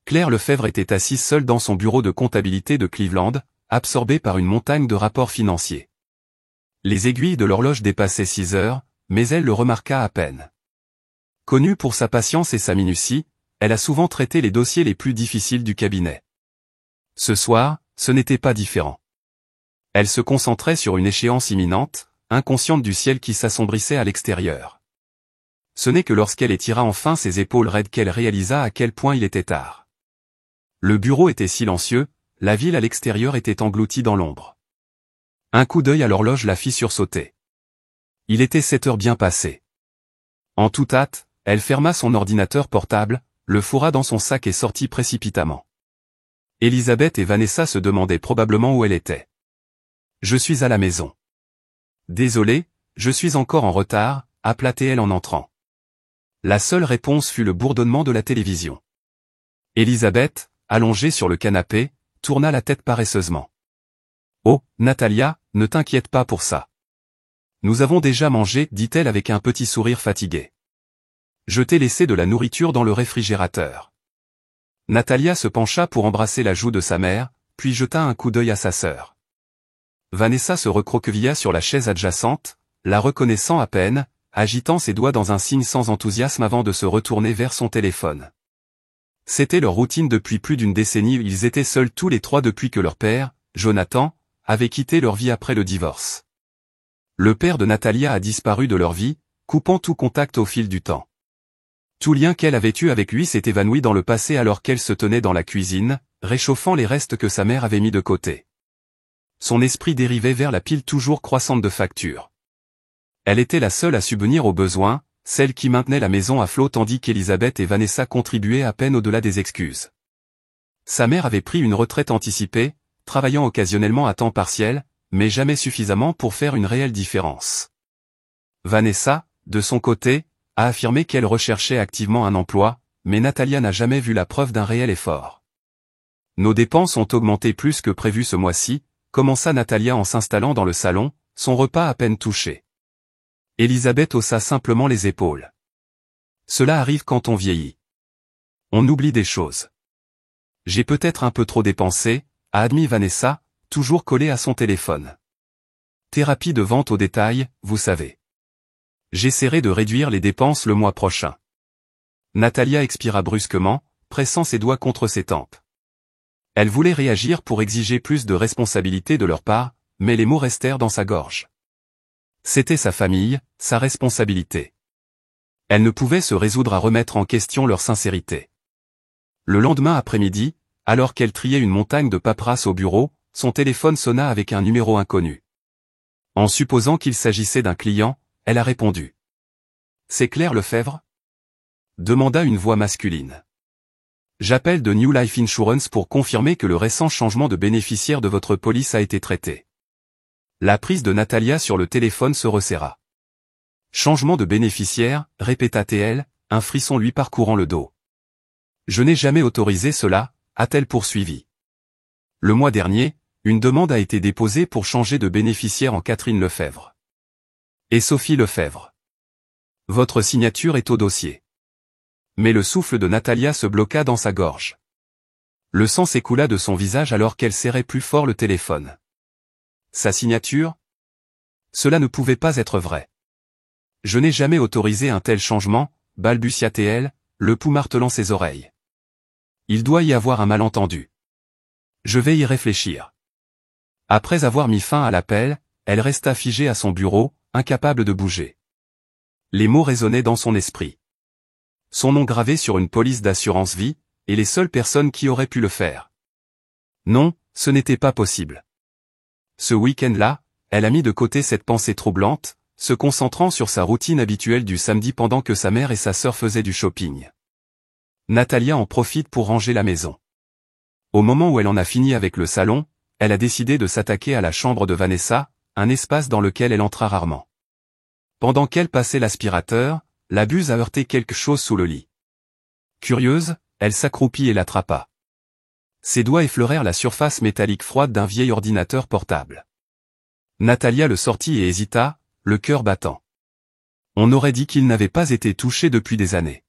Claire Lefebvre était assise seule dans son bureau de comptabilité de Cleveland, absorbée par une montagne de rapports financiers. Les aiguilles de l'horloge dépassaient 6 heures, mais elle le remarqua à peine. Connue pour sa patience et sa minutie, elle a souvent traité les dossiers les plus difficiles du cabinet. Ce soir, ce n'était pas différent. Elle se concentrait sur une échéance imminente, inconsciente du ciel qui s'assombrissait à l'extérieur. Ce n'est que lorsqu'elle étira enfin ses épaules raides qu'elle réalisa à quel point il était tard. Le bureau était silencieux, la ville à l'extérieur était engloutie dans l'ombre. Un coup d'œil à l'horloge la fit sursauter. Il était 7 heures bien passées. En toute hâte, elle ferma son ordinateur portable, le fourra dans son sac et sortit précipitamment. Elisabeth et Vanessa se demandaient probablement où elle était. « Je suis à la maison. »« Désolée, je suis encore en retard », appela-t-elle en entrant. La seule réponse fut le bourdonnement de la télévision. Elisabeth, allongée sur le canapé, tourna la tête paresseusement. « Oh, Natalia, ne t'inquiète pas pour ça. Nous avons déjà mangé, dit-elle avec un petit sourire fatigué. Je t'ai laissé de la nourriture dans le réfrigérateur. » Natalia se pencha pour embrasser la joue de sa mère, puis jeta un coup d'œil à sa sœur. Vanessa se recroquevilla sur la chaise adjacente, la reconnaissant à peine, agitant ses doigts dans un signe sans enthousiasme avant de se retourner vers son téléphone. C'était leur routine depuis plus d'une décennie, ils étaient seuls tous les trois depuis que leur père, Jonathan, avait quitté leur vie après le divorce. Le père de Natalia a disparu de leur vie, coupant tout contact au fil du temps. Tout lien qu'elle avait eu avec lui s'est évanoui dans le passé alors qu'elle se tenait dans la cuisine, réchauffant les restes que sa mère avait mis de côté. Son esprit dérivait vers la pile toujours croissante de factures. Elle était la seule à subvenir aux besoins, celle qui maintenait la maison à flot tandis qu'Elisabeth et Vanessa contribuaient à peine au-delà des excuses. Sa mère avait pris une retraite anticipée, travaillant occasionnellement à temps partiel, mais jamais suffisamment pour faire une réelle différence. Vanessa, de son côté, a affirmé qu'elle recherchait activement un emploi, mais Natalia n'a jamais vu la preuve d'un réel effort. Nos dépenses ont augmenté plus que prévu ce mois-ci, commença Natalia en s'installant dans le salon, son repas à peine touché. Elisabeth haussa simplement les épaules. Cela arrive quand on vieillit. On oublie des choses. J'ai peut-être un peu trop dépensé, a admis Vanessa, toujours collée à son téléphone. Thérapie de vente au détail, vous savez. J'essaierai de réduire les dépenses le mois prochain. Natalia expira brusquement, pressant ses doigts contre ses tempes. Elle voulait réagir pour exiger plus de responsabilité de leur part, mais les mots restèrent dans sa gorge. C'était sa famille, sa responsabilité. Elle ne pouvait se résoudre à remettre en question leur sincérité. Le lendemain après-midi, alors qu'elle triait une montagne de paperasse au bureau, son téléphone sonna avec un numéro inconnu. En supposant qu'il s'agissait d'un client, elle a répondu. « C'est Claire Lefebvre ?» demanda une voix masculine. « J'appelle de New Life Insurance pour confirmer que le récent changement de bénéficiaire de votre police a été traité. » La prise de Natalia sur le téléphone se resserra. « Changement de bénéficiaire » répéta-t-elle, un frisson lui parcourant le dos. « Je n'ai jamais autorisé cela » a-t-elle poursuivi. « Le mois dernier, une demande a été déposée pour changer de bénéficiaire en Catherine Lefebvre. Et Sophie Lefebvre. Votre signature est au dossier. » Mais le souffle de Natalia se bloqua dans sa gorge. Le sang s'écoula de son visage alors qu'elle serrait plus fort le téléphone. Sa signature ? Cela ne pouvait pas être vrai. Je n'ai jamais autorisé un tel changement, balbutia-t-elle, le pouls martelant ses oreilles. Il doit y avoir un malentendu. Je vais y réfléchir. Après avoir mis fin à l'appel, elle resta figée à son bureau, incapable de bouger. Les mots résonnaient dans son esprit. Son nom gravé sur une police d'assurance vie, et les seules personnes qui auraient pu le faire. Non, ce n'était pas possible. Ce week-end-là, elle a mis de côté cette pensée troublante, se concentrant sur sa routine habituelle du samedi pendant que sa mère et sa sœur faisaient du shopping. Natalia en profite pour ranger la maison. Au moment où elle en a fini avec le salon, elle a décidé de s'attaquer à la chambre de Vanessa, un espace dans lequel elle entra rarement. Pendant qu'elle passait l'aspirateur, la buse a heurté quelque chose sous le lit. Curieuse, elle s'accroupit et l'attrapa. Ses doigts effleurèrent la surface métallique froide d'un vieil ordinateur portable. Natalia le sortit et hésita, le cœur battant. On aurait dit qu'il n'avait pas été touché depuis des années.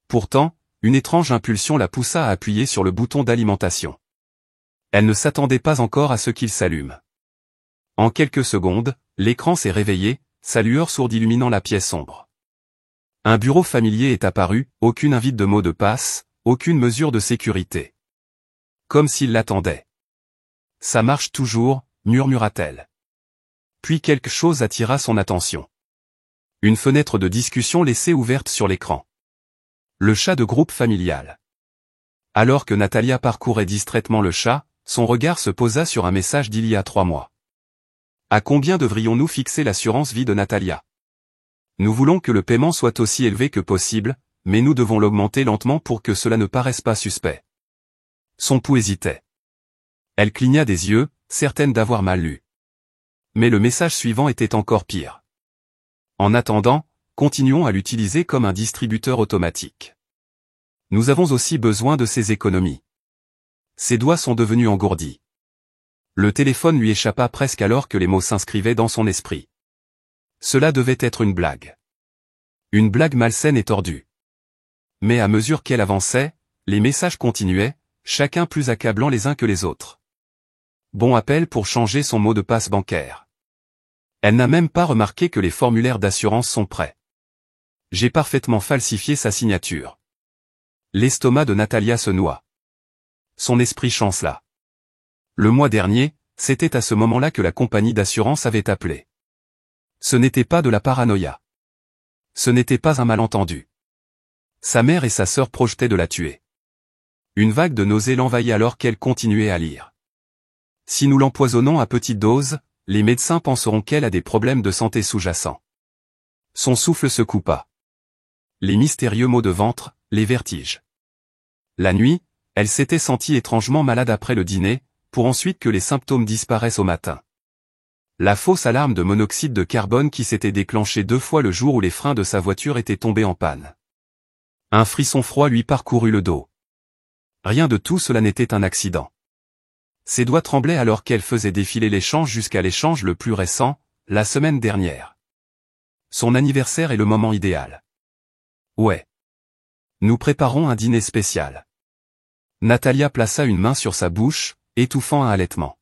Pourtant, une étrange impulsion la poussa à appuyer sur le bouton d'alimentation. Elle ne s'attendait pas encore à ce qu'il s'allume. En quelques secondes, l'écran s'est réveillé, sa lueur sourde illuminant la pièce sombre. Un bureau familier est apparu, aucune invite de mot de passe, aucune mesure de sécurité. Comme s'il l'attendait. Ça marche toujours, murmura-t-elle. Puis quelque chose attira son attention. Une fenêtre de discussion laissée ouverte sur l'écran. Le chat de groupe familial. Alors que Natalia parcourait distraitement le chat, son regard se posa sur un message d'il y a 3 mois. À combien devrions-nous fixer l'assurance vie de Natalia? Nous voulons que le paiement soit aussi élevé que possible, mais nous devons l'augmenter lentement pour que cela ne paraisse pas suspect. Son pouls hésitait. Elle cligna des yeux, certaine d'avoir mal lu. Mais le message suivant était encore pire. En attendant, continuons à l'utiliser comme un distributeur automatique. Nous avons aussi besoin de ses économies. Ses doigts sont devenus engourdis. Le téléphone lui échappa presque alors que les mots s'inscrivaient dans son esprit. Cela devait être une blague. Une blague malsaine et tordue. Mais à mesure qu'elle avançait, les messages continuaient, chacun plus accablant les uns que les autres. Bon appel pour changer son mot de passe bancaire. Elle n'a même pas remarqué que les formulaires d'assurance sont prêts. J'ai parfaitement falsifié sa signature. L'estomac de Natalia se noie. Son esprit chancela. Le mois dernier, c'était à ce moment-là que la compagnie d'assurance avait appelé. Ce n'était pas de la paranoïa. Ce n'était pas un malentendu. Sa mère et sa sœur projetaient de la tuer. Une vague de nausées l'envahit alors qu'elle continuait à lire. Si nous l'empoisonnons à petite dose, les médecins penseront qu'elle a des problèmes de santé sous-jacents. Son souffle se coupa. Les mystérieux maux de ventre, les vertiges. La nuit, elle s'était sentie étrangement malade après le dîner, pour ensuite que les symptômes disparaissent au matin. La fausse alarme de monoxyde de carbone qui s'était déclenchée 2 fois le jour où les freins de sa voiture étaient tombés en panne. Un frisson froid lui parcourut le dos. Rien de tout cela n'était un accident. Ses doigts tremblaient alors qu'elle faisait défiler l'échange jusqu'à l'échange le plus récent, la semaine dernière. Son anniversaire est le moment idéal. Ouais. Nous préparons un dîner spécial. Natalia plaça une main sur sa bouche, étouffant un halètement.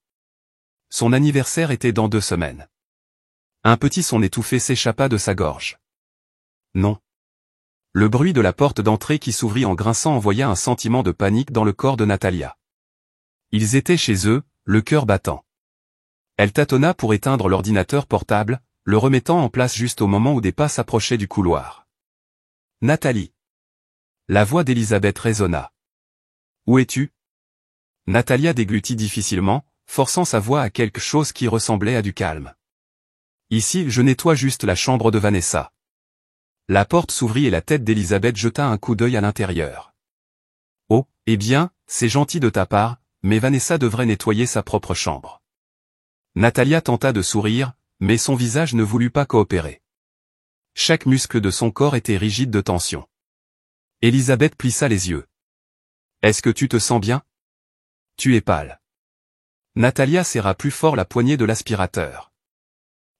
Son anniversaire était dans 2 semaines. Un petit son étouffé s'échappa de sa gorge. Non. Le bruit de la porte d'entrée qui s'ouvrit en grinçant envoya un sentiment de panique dans le corps de Natalia. Ils étaient chez eux, le cœur battant. Elle tâtonna pour éteindre l'ordinateur portable, le remettant en place juste au moment où des pas s'approchaient du couloir. Nathalie. La voix d'Elisabeth résonna. Où es-tu? Natalia déglutit difficilement, forçant sa voix à quelque chose qui ressemblait à du calme. Ici, je nettoie juste la chambre de Vanessa. La porte s'ouvrit et la tête d'Elisabeth jeta un coup d'œil à l'intérieur. Oh, eh bien, c'est gentil de ta part, mais Vanessa devrait nettoyer sa propre chambre. Natalia tenta de sourire, mais son visage ne voulut pas coopérer. Chaque muscle de son corps était rigide de tension. Elisabeth plissa les yeux. Est-ce que tu te sens bien? Tu es pâle. Natalia serra plus fort la poignée de l'aspirateur.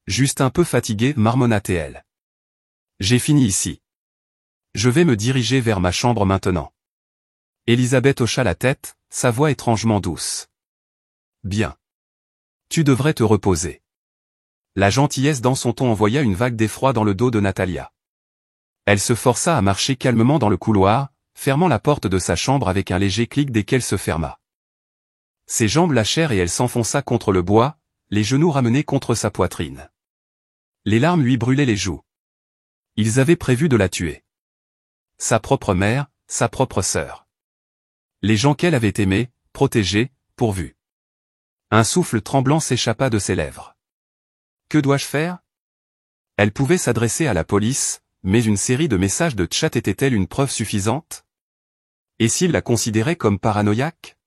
Juste un peu fatiguée, marmonna-t-elle. J'ai fini ici. Je vais me diriger vers ma chambre maintenant. Elisabeth hocha la tête, sa voix étrangement douce. Bien. Tu devrais te reposer. La gentillesse dans son ton envoya une vague d'effroi dans le dos de Natalia. Elle se força à marcher calmement dans le couloir, fermant la porte de sa chambre avec un léger clic dès qu'elle se ferma. Ses jambes lâchèrent et elle s'enfonça contre le bois, les genoux ramenés contre sa poitrine. Les larmes lui brûlaient les joues. Ils avaient prévu de la tuer. Sa propre mère, sa propre sœur. Les gens qu'elle avait aimés, protégés, pourvus. Un souffle tremblant s'échappa de ses lèvres. Que dois-je faire? Elle pouvait s'adresser à la police, mais une série de messages de chat était-elle une preuve suffisante? Et s'il la considérait comme paranoïaque?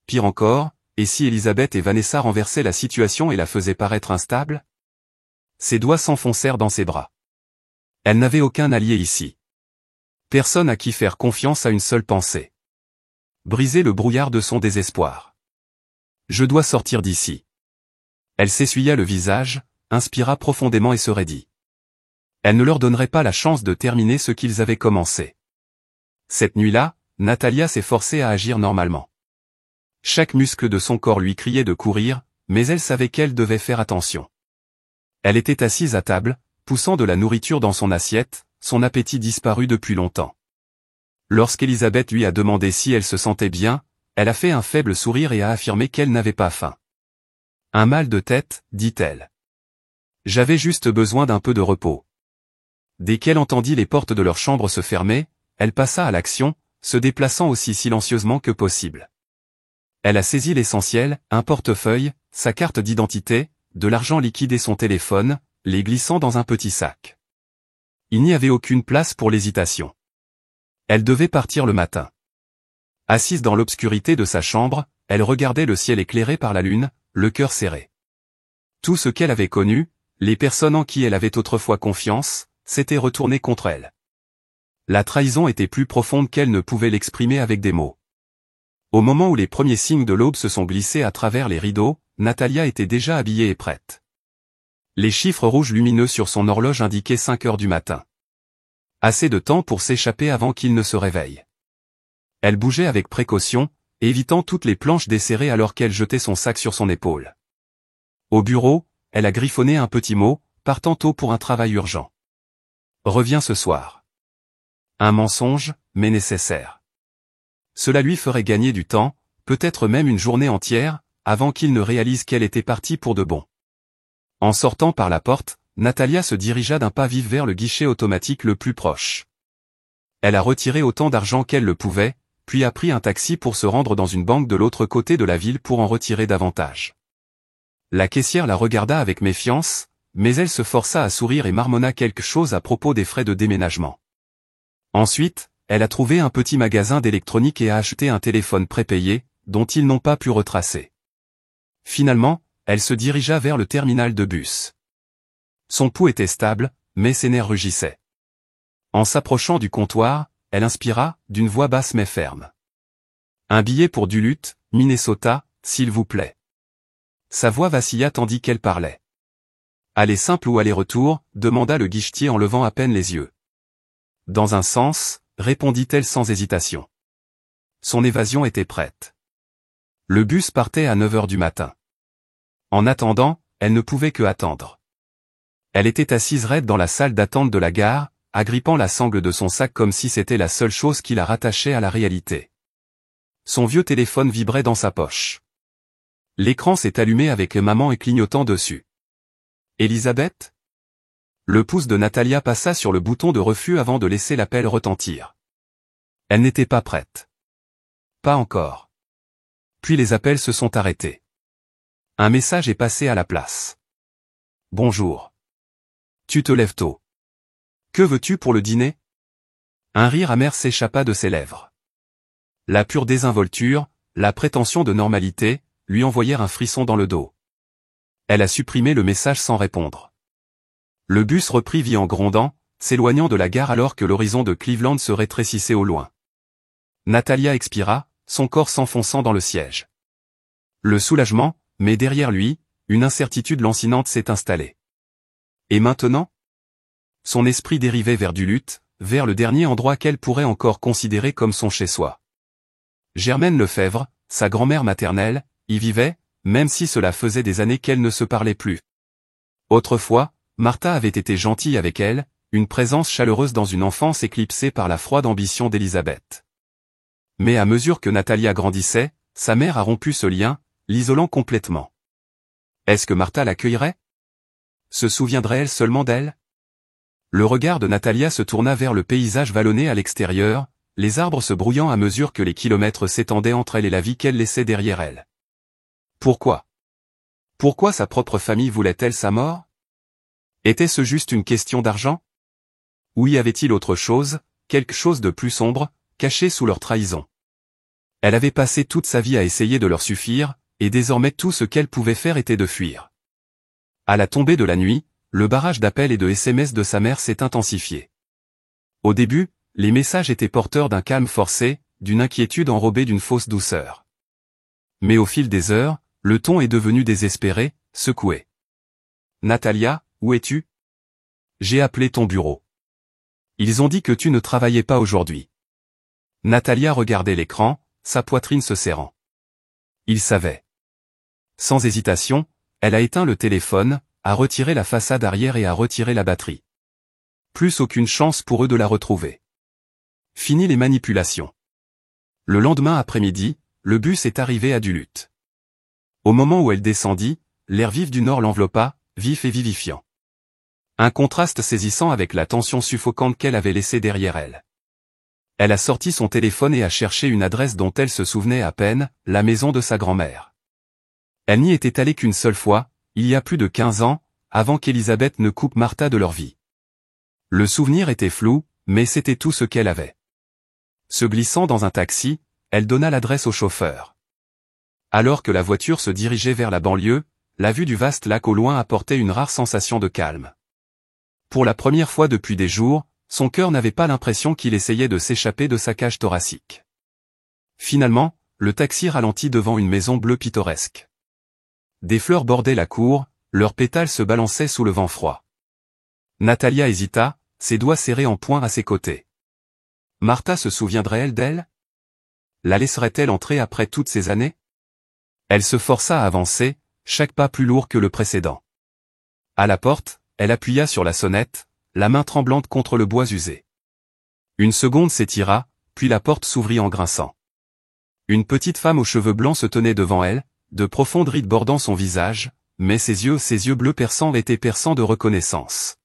Pire encore, et si Elisabeth et Vanessa renversaient la situation et la faisaient paraître instable? Ses doigts s'enfoncèrent dans ses bras. Elle n'avait aucun allié ici. Personne à qui faire confiance à une seule pensée. Briser le brouillard de son désespoir. Je dois sortir d'ici. Elle s'essuya le visage, inspira profondément et se raidit. Elle ne leur donnerait pas la chance de terminer ce qu'ils avaient commencé. Cette nuit-là, Natalia s'est forcée à agir normalement. Chaque muscle de son corps lui criait de courir, mais elle savait qu'elle devait faire attention. Elle était assise à table, poussant de la nourriture dans son assiette, son appétit disparu depuis longtemps. Lorsqu'Elisabeth lui a demandé si elle se sentait bien, elle a fait un faible sourire et a affirmé qu'elle n'avait pas faim. Un mal de tête, dit-elle. J'avais juste besoin d'un peu de repos. Dès qu'elle entendit les portes de leur chambre se fermer, elle passa à l'action, se déplaçant aussi silencieusement que possible. Elle a saisi l'essentiel, un portefeuille, sa carte d'identité, de l'argent liquide et son téléphone, les glissant dans un petit sac. Il n'y avait aucune place pour l'hésitation. Elle devait partir le matin. Assise dans l'obscurité de sa chambre, elle regardait le ciel éclairé par la lune, le cœur serré. Tout ce qu'elle avait connu, les personnes en qui elle avait autrefois confiance, s'étaient retournées contre elle. La trahison était plus profonde qu'elle ne pouvait l'exprimer avec des mots. Au moment où les premiers signes de l'aube se sont glissés à travers les rideaux, Natalia était déjà habillée et prête. Les chiffres rouges lumineux sur son horloge indiquaient 5 heures du matin. Assez de temps pour s'échapper avant qu'il ne se réveille. Elle bougeait avec précaution, évitant toutes les planches desserrées alors qu'elle jetait son sac sur son épaule. Au bureau, elle a griffonné un petit mot, partant tôt pour un travail urgent. Reviens ce soir. Un mensonge, mais nécessaire. Cela lui ferait gagner du temps, peut-être même une journée entière, avant qu'il ne réalise qu'elle était partie pour de bon. En sortant par la porte, Natalia se dirigea d'un pas vif vers le guichet automatique le plus proche. Elle a retiré autant d'argent qu'elle le pouvait, puis a pris un taxi pour se rendre dans une banque de l'autre côté de la ville pour en retirer davantage. La caissière la regarda avec méfiance, mais elle se força à sourire et marmonna quelque chose à propos des frais de déménagement. Ensuite, elle a trouvé un petit magasin d'électronique et a acheté un téléphone prépayé, dont ils n'ont pas pu retracer. Finalement, elle se dirigea vers le terminal de bus. Son pouls était stable, mais ses nerfs rugissaient. En s'approchant du comptoir, elle inspira, d'une voix basse mais ferme. Un billet pour Duluth, Minnesota, s'il vous plaît. Sa voix vacilla tandis qu'elle parlait. Aller simple ou aller-retour, demanda le guichetier en levant à peine les yeux. Dans un sens, répondit-elle sans hésitation. Son évasion était prête. Le bus partait à 9 heures du matin. En attendant, elle ne pouvait que attendre. Elle était assise raide dans la salle d'attente de la gare, agrippant la sangle de son sac comme si c'était la seule chose qui la rattachait à la réalité. Son vieux téléphone vibrait dans sa poche. L'écran s'est allumé avec maman et clignotant dessus. Elisabeth ? Le pouce de Natalia passa sur le bouton de refus avant de laisser l'appel retentir. Elle n'était pas prête. Pas encore. Puis les appels se sont arrêtés. Un message est passé à la place. Bonjour. Tu te lèves tôt. Que veux-tu pour le dîner ? Un rire amer s'échappa de ses lèvres. La pure désinvolture, la prétention de normalité, lui envoyèrent un frisson dans le dos. Elle a supprimé le message sans répondre. Le bus reprit vie en grondant, s'éloignant de la gare alors que l'horizon de Cleveland se rétrécissait au loin. Natalia expira, son corps s'enfonçant dans le siège. Le soulagement, mais derrière lui, une incertitude lancinante s'est installée. Et maintenant ? Son esprit dérivait vers Duluth, vers le dernier endroit qu'elle pourrait encore considérer comme son chez-soi. Germaine Lefebvre, sa grand-mère maternelle, y vivait, même si cela faisait des années qu'elle ne se parlait plus. Autrefois, Martha avait été gentille avec elle, une présence chaleureuse dans une enfance éclipsée par la froide ambition d'Elisabeth. Mais à mesure que Natalia grandissait, sa mère a rompu ce lien, l'isolant complètement. Est-ce que Martha l'accueillerait ? Se souviendrait-elle seulement d'elle ? Le regard de Natalia se tourna vers le paysage vallonné à l'extérieur, les arbres se brouillant à mesure que les kilomètres s'étendaient entre elle et la vie qu'elle laissait derrière elle. Pourquoi ? Pourquoi sa propre famille voulait-elle sa mort ? Était-ce juste une question d'argent ? Ou y avait-il autre chose, quelque chose de plus sombre, caché sous leur trahison ? Elle avait passé toute sa vie à essayer de leur suffire, et désormais tout ce qu'elle pouvait faire était de fuir. À la tombée de la nuit, le barrage d'appels et de SMS de sa mère s'est intensifié. Au début, les messages étaient porteurs d'un calme forcé, d'une inquiétude enrobée d'une fausse douceur. Mais au fil des heures, le ton est devenu désespéré, secoué. « Natalia, où es-tu ? J'ai appelé ton bureau. Ils ont dit que tu ne travaillais pas aujourd'hui. Natalia regardait l'écran, sa poitrine se serrant. Il savait. Sans hésitation, elle a éteint le téléphone, a retiré la façade arrière et a retiré la batterie. Plus aucune chance pour eux de la retrouver. Fini les manipulations. Le lendemain après-midi, le bus est arrivé à Duluth. Au moment où elle descendit, l'air vif du Nord l'enveloppa, vif et vivifiant. Un contraste saisissant avec la tension suffocante qu'elle avait laissée derrière elle. Elle a sorti son téléphone et a cherché une adresse dont elle se souvenait à peine, la maison de sa grand-mère. Elle n'y était allée qu'une seule fois, il y a plus de 15 ans, avant qu'Elisabeth ne coupe Martha de leur vie. Le souvenir était flou, mais c'était tout ce qu'elle avait. Se glissant dans un taxi, elle donna l'adresse au chauffeur. Alors que la voiture se dirigeait vers la banlieue, la vue du vaste lac au loin apportait une rare sensation de calme. Pour la première fois depuis des jours, son cœur n'avait pas l'impression qu'il essayait de s'échapper de sa cage thoracique. Finalement, le taxi ralentit devant une maison bleue pittoresque. Des fleurs bordaient la cour, leurs pétales se balançaient sous le vent froid. Natalia hésita, ses doigts serrés en poing à ses côtés. Martha se souviendrait-elle d'elle? La laisserait-elle entrer après toutes ces années? Elle se força à avancer, chaque pas plus lourd que le précédent. À la porte, elle appuya sur la sonnette, la main tremblante contre le bois usé. Une seconde s'étira, puis la porte s'ouvrit en grinçant. Une petite femme aux cheveux blancs se tenait devant elle, de profondes rides bordant son visage, mais ses yeux bleus perçants étaient perçants de reconnaissance.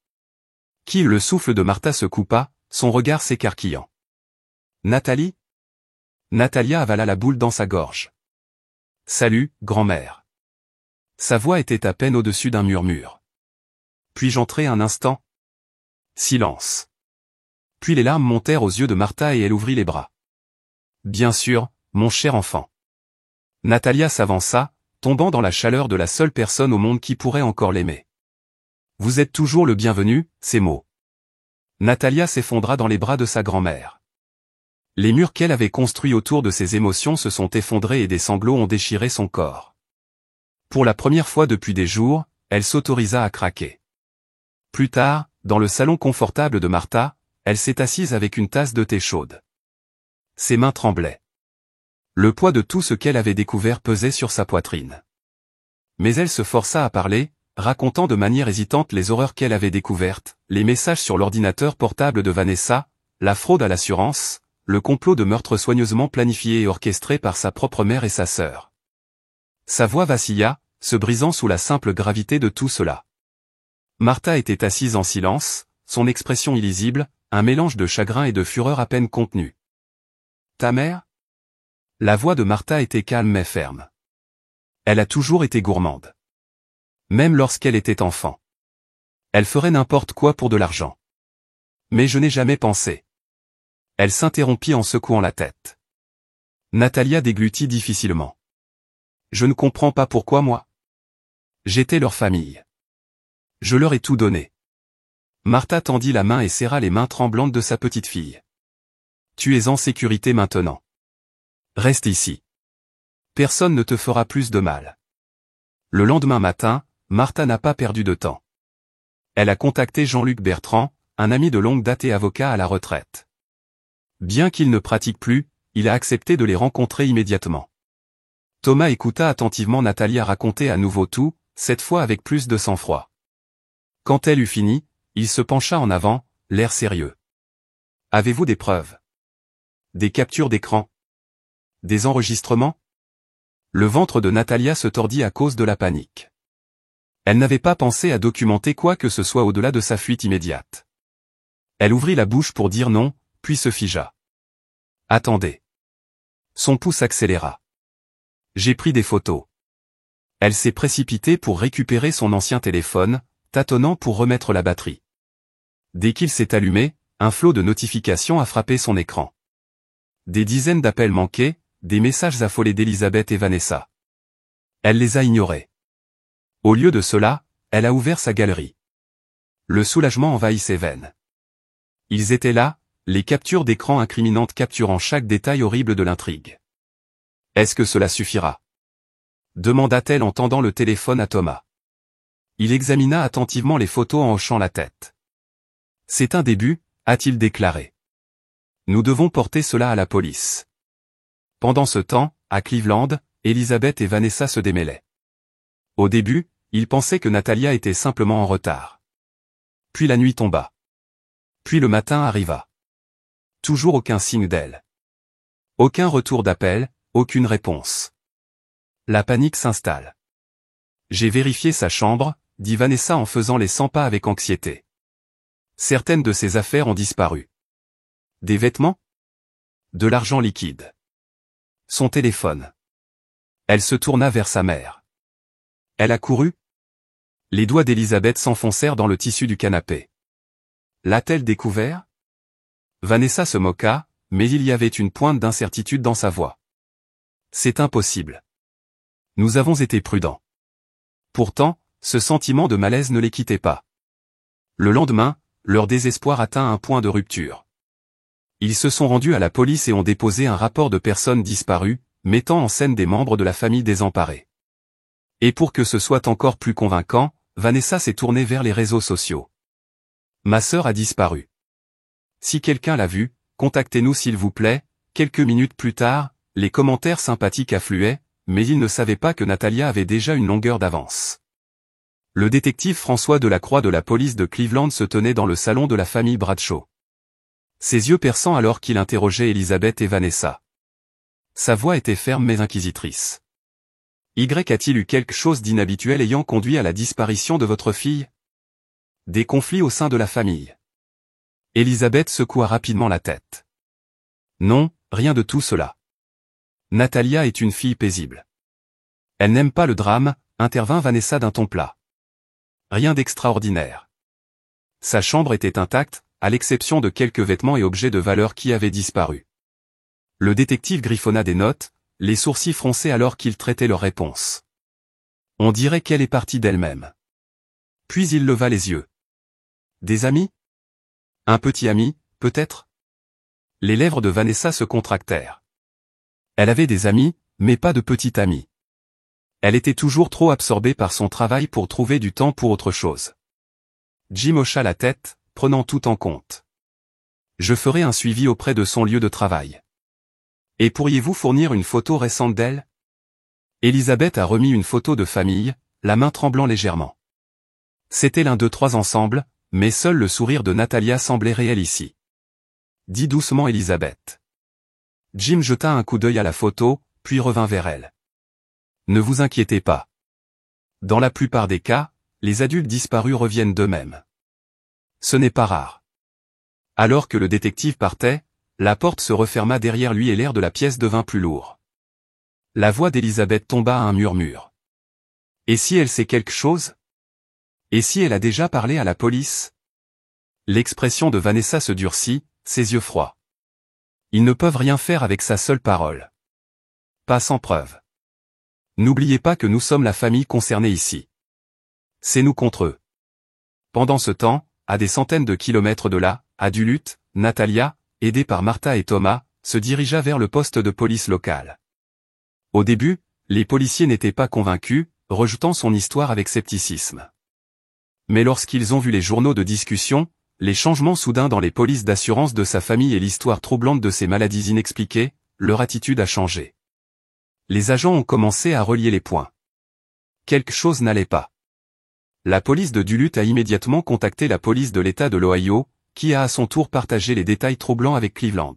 Le souffle de Martha se coupa, son regard s'écarquillant. Nathalie? Natalia avala la boule dans sa gorge. Salut, grand-mère. Sa voix était à peine au-dessus d'un murmure. Puis-je entrer un instant? Silence. Puis les larmes montèrent aux yeux de Martha et elle ouvrit les bras. Bien sûr, mon cher enfant. Natalia s'avança, tombant dans la chaleur de la seule personne au monde qui pourrait encore l'aimer. Vous êtes toujours le bienvenu, ces mots. Natalia s'effondra dans les bras de sa grand-mère. Les murs qu'elle avait construits autour de ses émotions se sont effondrés et des sanglots ont déchiré son corps. Pour la première fois depuis des jours, elle s'autorisa à craquer. Plus tard, dans le salon confortable de Martha, elle s'est assise avec une tasse de thé chaude. Ses mains tremblaient. Le poids de tout ce qu'elle avait découvert pesait sur sa poitrine. Mais elle se força à parler, racontant de manière hésitante les horreurs qu'elle avait découvertes, les messages sur l'ordinateur portable de Vanessa, la fraude à l'assurance, le complot de meurtre soigneusement planifié et orchestré par sa propre mère et sa sœur. Sa voix vacilla, se brisant sous la simple gravité de tout cela. Martha était assise en silence, son expression illisible, un mélange de chagrin et de fureur à peine contenu. Ta mère? La voix de Martha était calme mais ferme. Elle a toujours été gourmande. Même lorsqu'elle était enfant. Elle ferait n'importe quoi pour de l'argent. Mais je n'ai jamais pensé. Elle s'interrompit en secouant la tête. Natalia déglutit difficilement. Je ne comprends pas pourquoi moi. J'étais leur famille. Je leur ai tout donné. Martha tendit la main et serra les mains tremblantes de sa petite fille. Tu es en sécurité maintenant. Reste ici. Personne ne te fera plus de mal. Le lendemain matin, Martha n'a pas perdu de temps. Elle a contacté Jean-Luc Bertrand, un ami de longue date et avocat à la retraite. Bien qu'il ne pratique plus, il a accepté de les rencontrer immédiatement. Thomas écouta attentivement Natalia raconter à nouveau tout, cette fois avec plus de sang-froid. Quand elle eut fini, il se pencha en avant, l'air sérieux. Avez-vous des preuves? Des captures d'écran? Des enregistrements? Le ventre de Natalia se tordit à cause de la panique. Elle n'avait pas pensé à documenter quoi que ce soit au-delà de sa fuite immédiate. Elle ouvrit la bouche pour dire non, puis se figea. Attendez. Son pouce accéléra. J'ai pris des photos. Elle s'est précipitée pour récupérer son ancien téléphone, tâtonnant pour remettre la batterie. Dès qu'il s'est allumé, un flot de notifications a frappé son écran. Des dizaines d'appels manqués, des messages affolés d'Elisabeth et Vanessa. Elle les a ignorés. Au lieu de cela, elle a ouvert sa galerie. Le soulagement envahit ses veines. Ils étaient là, les captures d'écran incriminantes capturant chaque détail horrible de l'intrigue. Est-ce que cela suffira? Demanda-t-elle en tendant le téléphone à Thomas. Il examina attentivement les photos en hochant la tête. C'est un début, a-t-il déclaré. Nous devons porter cela à la police. Pendant ce temps, à Cleveland, Elizabeth et Vanessa se démêlaient. Au début, ils pensaient que Natalia était simplement en retard. Puis la nuit tomba. Puis le matin arriva. Toujours aucun signe d'elle. Aucun retour d'appel, aucune réponse. La panique s'installe. J'ai vérifié sa chambre, dit Vanessa en faisant les 100 pas avec anxiété. Certaines de ses affaires ont disparu. Des vêtements? De l'argent liquide. Son téléphone. Elle se tourna vers sa mère. Elle a couru? Les doigts d'Elizabeth s'enfoncèrent dans le tissu du canapé. L'a-t-elle découvert? Vanessa se moqua, mais il y avait une pointe d'incertitude dans sa voix. C'est impossible. Nous avons été prudents. Pourtant, ce sentiment de malaise ne les quittait pas. Le lendemain, leur désespoir atteint un point de rupture. Ils se sont rendus à la police et ont déposé un rapport de personnes disparues, mettant en scène des membres de la famille désemparés. Et pour que ce soit encore plus convaincant, Vanessa s'est tournée vers les réseaux sociaux. Ma sœur a disparu. Si quelqu'un l'a vue, contactez-nous s'il vous plaît. Quelques minutes plus tard, les commentaires sympathiques affluaient, mais ils ne savaient pas que Natalia avait déjà une longueur d'avance. Le détective François Delacroix de la police de Cleveland se tenait dans le salon de la famille Bradshaw. Ses yeux perçants alors qu'il interrogeait Elizabeth et Vanessa. Sa voix était ferme mais inquisitrice. Y a-t-il eu quelque chose d'inhabituel ayant conduit à la disparition de votre fille? Des conflits au sein de la famille? Elizabeth secoua rapidement la tête. Non, rien de tout cela. Natalia est une fille paisible. Elle n'aime pas le drame, intervint Vanessa d'un ton plat. Rien d'extraordinaire. Sa chambre était intacte, à l'exception de quelques vêtements et objets de valeur qui avaient disparu. Le détective griffonna des notes, les sourcils froncés alors qu'il traitait leur réponse. On dirait qu'elle est partie d'elle-même. Puis il leva les yeux. Des amis? Un petit ami, peut-être? Les lèvres de Vanessa se contractèrent. Elle avait des amis, mais pas de petite amie. Elle était toujours trop absorbée par son travail pour trouver du temps pour autre chose. Jim hocha la tête, prenant tout en compte. Je ferai un suivi auprès de son lieu de travail. Et pourriez-vous fournir une photo récente d'elle? Elizabeth a remis une photo de famille, la main tremblant légèrement. C'était l'un d'eux trois ensemble, mais seul le sourire de Natalia semblait réel ici. Dit doucement Elizabeth. Jim jeta un coup d'œil à la photo, puis revint vers elle. Ne vous inquiétez pas. Dans la plupart des cas, les adultes disparus reviennent d'eux-mêmes. Ce n'est pas rare. Alors que le détective partait, la porte se referma derrière lui et l'air de la pièce devint plus lourd. La voix d'Elizabeth tomba à un murmure. Et si elle sait quelque chose? Et si elle a déjà parlé à la police? L'expression de Vanessa se durcit, ses yeux froids. Ils ne peuvent rien faire avec sa seule parole. Pas sans preuve. N'oubliez pas que nous sommes la famille concernée ici. C'est nous contre eux. Pendant ce temps, à des centaines de kilomètres de là, à Duluth, Natalia, aidée par Martha et Thomas, se dirigea vers le poste de police local. Au début, les policiers n'étaient pas convaincus, rejetant son histoire avec scepticisme. Mais lorsqu'ils ont vu les journaux de discussion, les changements soudains dans les polices d'assurance de sa famille et l'histoire troublante de ses maladies inexpliquées, leur attitude a changé. Les agents ont commencé à relier les points. Quelque chose n'allait pas. La police de Duluth a immédiatement contacté la police de l'État de l'Ohio, qui a à son tour partagé les détails troublants avec Cleveland.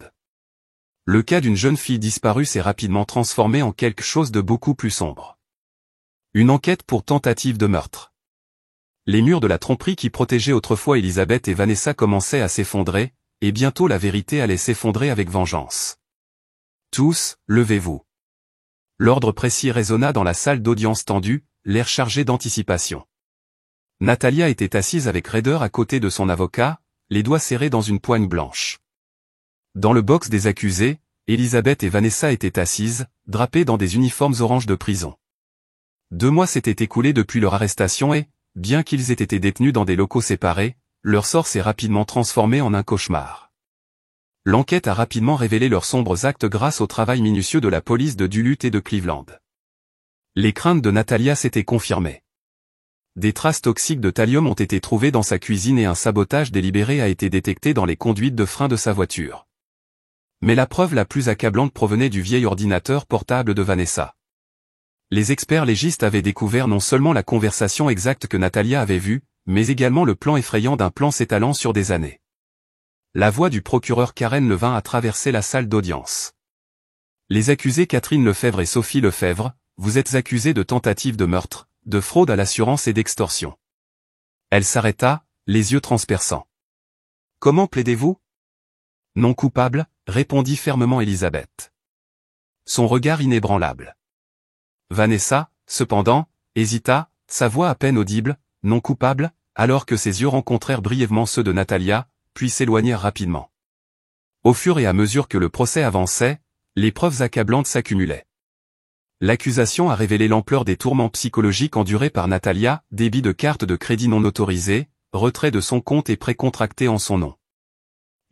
Le cas d'une jeune fille disparue s'est rapidement transformé en quelque chose de beaucoup plus sombre. Une enquête pour tentative de meurtre. Les murs de la tromperie qui protégeaient autrefois Elizabeth et Vanessa commençaient à s'effondrer, et bientôt la vérité allait s'effondrer avec vengeance. Tous, levez-vous. L'ordre précis résonna dans la salle d'audience tendue, l'air chargé d'anticipation. Natalia était assise avec raideur à côté de son avocat, les doigts serrés dans une poigne blanche. Dans le box des accusés, Elizabeth et Vanessa étaient assises, drapées dans des uniformes orange de prison. 2 mois s'étaient écoulés depuis leur arrestation et, bien qu'ils aient été détenus dans des locaux séparés, leur sort s'est rapidement transformé en un cauchemar. L'enquête a rapidement révélé leurs sombres actes grâce au travail minutieux de la police de Duluth et de Cleveland. Les craintes de Natalia s'étaient confirmées. Des traces toxiques de thallium ont été trouvées dans sa cuisine et un sabotage délibéré a été détecté dans les conduites de frein de sa voiture. Mais la preuve la plus accablante provenait du vieil ordinateur portable de Vanessa. Les experts légistes avaient découvert non seulement la conversation exacte que Natalia avait vue, mais également le plan effrayant d'un plan s'étalant sur des années. La voix du procureur Karen Levin a traversé la salle d'audience. Les accusés Catherine Lefebvre et Sophie Lefebvre, vous êtes accusés de tentative de meurtre, de fraude à l'assurance et d'extorsion. Elle s'arrêta, les yeux transperçants. Comment plaidez-vous? Non coupable, répondit fermement Elisabeth. Son regard inébranlable. Vanessa, cependant, hésita, sa voix à peine audible, non coupable, alors que ses yeux rencontrèrent brièvement ceux de Natalia, puis s'éloignèrent rapidement. Au fur et à mesure que le procès avançait, les preuves accablantes s'accumulaient. L'accusation a révélé l'ampleur des tourments psychologiques endurés par Natalia, débit de cartes de crédit non autorisées, retrait de son compte et prêt contracté en son nom.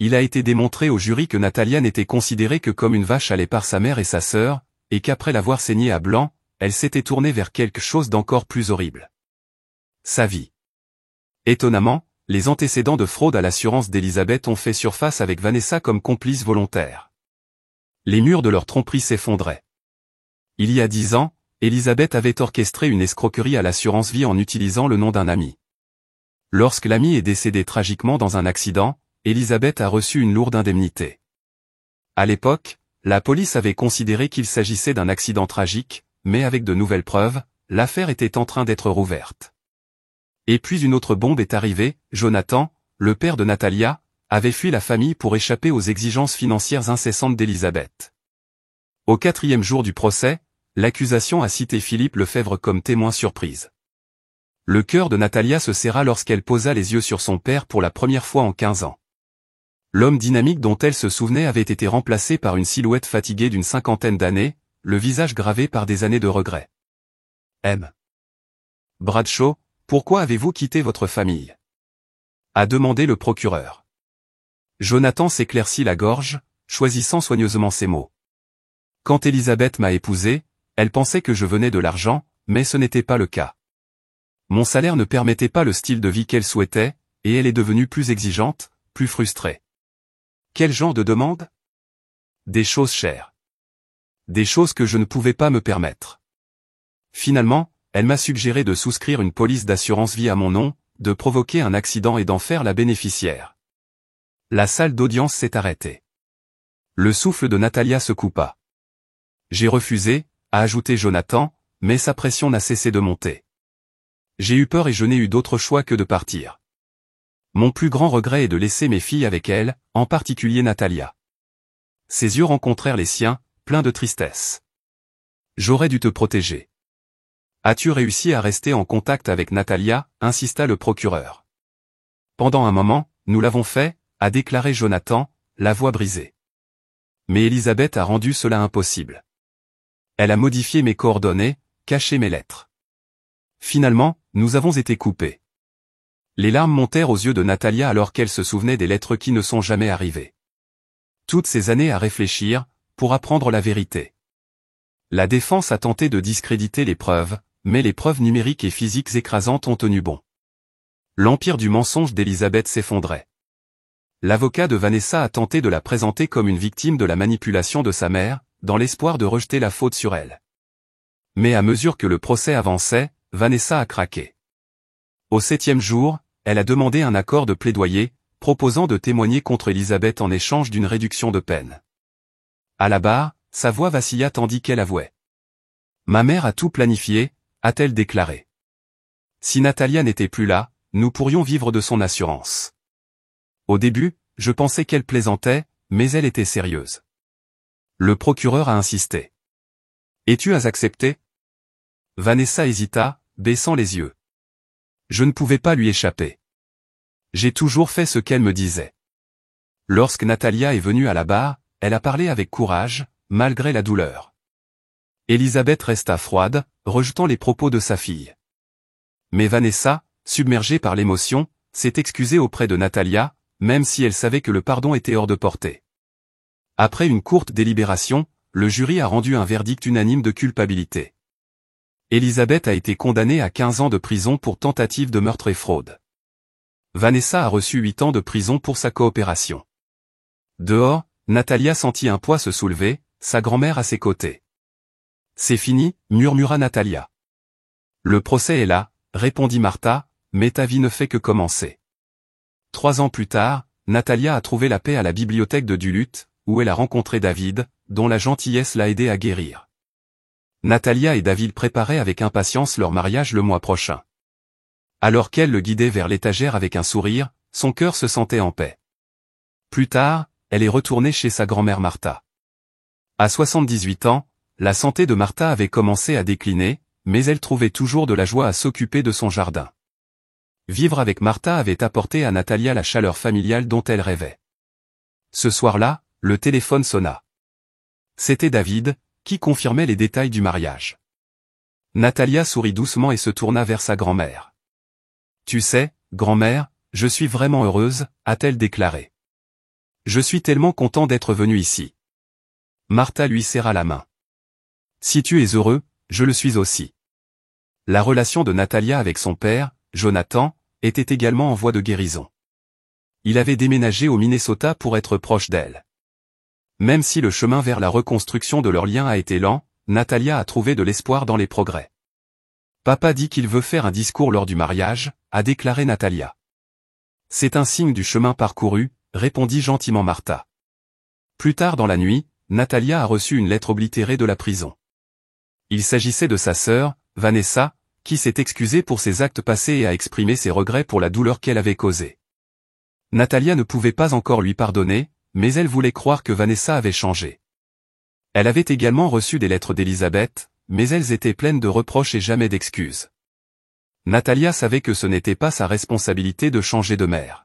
Il a été démontré au jury que Natalia n'était considérée que comme une vache à lait par sa mère et sa sœur, et qu'après l'avoir saignée à blanc, elle s'était tournée vers quelque chose d'encore plus horrible. Sa vie. Étonnamment, les antécédents de fraude à l'assurance d'Elisabeth ont fait surface avec Vanessa comme complice volontaire. Les murs de leur tromperie s'effondraient. Il y a 10 ans, Elisabeth avait orchestré une escroquerie à l'assurance vie en utilisant le nom d'un ami. Lorsque l'ami est décédé tragiquement dans un accident, Elisabeth a reçu une lourde indemnité. À l'époque, la police avait considéré qu'il s'agissait d'un accident tragique, mais avec de nouvelles preuves, l'affaire était en train d'être rouverte. Et puis une autre bombe est arrivée, Jonathan, le père de Natalia, avait fui la famille pour échapper aux exigences financières incessantes d'Elisabeth. Au 4e jour du procès, l'accusation a cité Philippe Lefebvre comme témoin surprise. Le cœur de Natalia se serra lorsqu'elle posa les yeux sur son père pour la première fois en 15 ans. L'homme dynamique dont elle se souvenait avait été remplacé par une silhouette fatiguée d'une 50aine d'années, le visage gravé par des années de regrets. M. Bradshaw, pourquoi avez-vous quitté votre famille? A demandé le procureur. Jonathan s'éclaircit la gorge, choisissant soigneusement ses mots. Quand Elisabeth m'a épousé, elle pensait que je venais de l'argent, mais ce n'était pas le cas. Mon salaire ne permettait pas le style de vie qu'elle souhaitait, et elle est devenue plus exigeante, plus frustrée. Quel genre de demande? Des choses chères. Des choses que je ne pouvais pas me permettre. Finalement, elle m'a suggéré de souscrire une police d'assurance vie à mon nom, de provoquer un accident et d'en faire la bénéficiaire. La salle d'audience s'est arrêtée. Le souffle de Natalia se coupa. J'ai refusé, a ajouté Jonathan, mais sa pression n'a cessé de monter. J'ai eu peur et je n'ai eu d'autre choix que de partir. Mon plus grand regret est de laisser mes filles avec elle, en particulier Natalia. Ses yeux rencontrèrent les siens, pleins de tristesse. J'aurais dû te protéger. As-tu réussi à rester en contact avec Natalia, insista le procureur. Pendant un moment, nous l'avons fait, a déclaré Jonathan, la voix brisée. Mais Elisabeth a rendu cela impossible. Elle a modifié mes coordonnées, caché mes lettres. Finalement, nous avons été coupés. Les larmes montèrent aux yeux de Natalia alors qu'elle se souvenait des lettres qui ne sont jamais arrivées. Toutes ces années à réfléchir, pour apprendre la vérité. La défense a tenté de discréditer les preuves, mais les preuves numériques et physiques écrasantes ont tenu bon. L'empire du mensonge d'Elisabeth s'effondrait. L'avocat de Vanessa a tenté de la présenter comme une victime de la manipulation de sa mère, dans l'espoir de rejeter la faute sur elle. Mais à mesure que le procès avançait, Vanessa a craqué. Au 7e jour, elle a demandé un accord de plaidoyer, proposant de témoigner contre Elisabeth en échange d'une réduction de peine. À la barre, sa voix vacilla tandis qu'elle avouait. Ma mère a tout planifié, a-t-elle déclaré. Si Natalia n'était plus là, nous pourrions vivre de son assurance. Au début, je pensais qu'elle plaisantait, mais elle était sérieuse. Le procureur a insisté. Et tu as accepté? Vanessa hésita, baissant les yeux. Je ne pouvais pas lui échapper. J'ai toujours fait ce qu'elle me disait. Lorsque Natalia est venue à la barre, elle a parlé avec courage, malgré la douleur. Elisabeth resta froide, rejetant les propos de sa fille. Mais Vanessa, submergée par l'émotion, s'est excusée auprès de Natalia, même si elle savait que le pardon était hors de portée. Après une courte délibération, le jury a rendu un verdict unanime de culpabilité. Elisabeth a été condamnée à 15 ans de prison pour tentative de meurtre et fraude. Vanessa a reçu 8 ans de prison pour sa coopération. Dehors, Natalia sentit un poids se soulever, sa grand-mère à ses côtés. C'est fini, murmura Natalia. Le procès est là, répondit Martha, mais ta vie ne fait que commencer. 3 ans plus tard, Natalia a trouvé la paix à la bibliothèque de Duluth, où elle a rencontré David, dont la gentillesse l'a aidé à guérir. Natalia et David préparaient avec impatience leur mariage le mois prochain. Alors qu'elle le guidait vers l'étagère avec un sourire, son cœur se sentait en paix. Plus tard, elle est retournée chez sa grand-mère Martha. À 78 ans, la santé de Martha avait commencé à décliner, mais elle trouvait toujours de la joie à s'occuper de son jardin. Vivre avec Martha avait apporté à Natalia la chaleur familiale dont elle rêvait. Ce soir-là, le téléphone sonna. C'était David, qui confirmait les détails du mariage. Natalia sourit doucement et se tourna vers sa grand-mère. « Tu sais, grand-mère, je suis vraiment heureuse, a-t-elle déclaré. Je suis tellement content d'être venue ici. » Martha lui serra la main. « Si tu es heureux, je le suis aussi. » La relation de Natalia avec son père, Jonathan, était également en voie de guérison. Il avait déménagé au Minnesota pour être proche d'elle. Même si le chemin vers la reconstruction de leur lien a été lent, Natalia a trouvé de l'espoir dans les progrès. « Papa dit qu'il veut faire un discours lors du mariage », a déclaré Natalia. « C'est un signe du chemin parcouru », répondit gentiment Martha. Plus tard dans la nuit, Natalia a reçu une lettre oblitérée de la prison. Il s'agissait de sa sœur, Vanessa, qui s'est excusée pour ses actes passés et a exprimé ses regrets pour la douleur qu'elle avait causée. Natalia ne pouvait pas encore lui pardonner, mais elle voulait croire que Vanessa avait changé. Elle avait également reçu des lettres d'Elisabeth, mais elles étaient pleines de reproches et jamais d'excuses. Natalia savait que ce n'était pas sa responsabilité de changer de mère.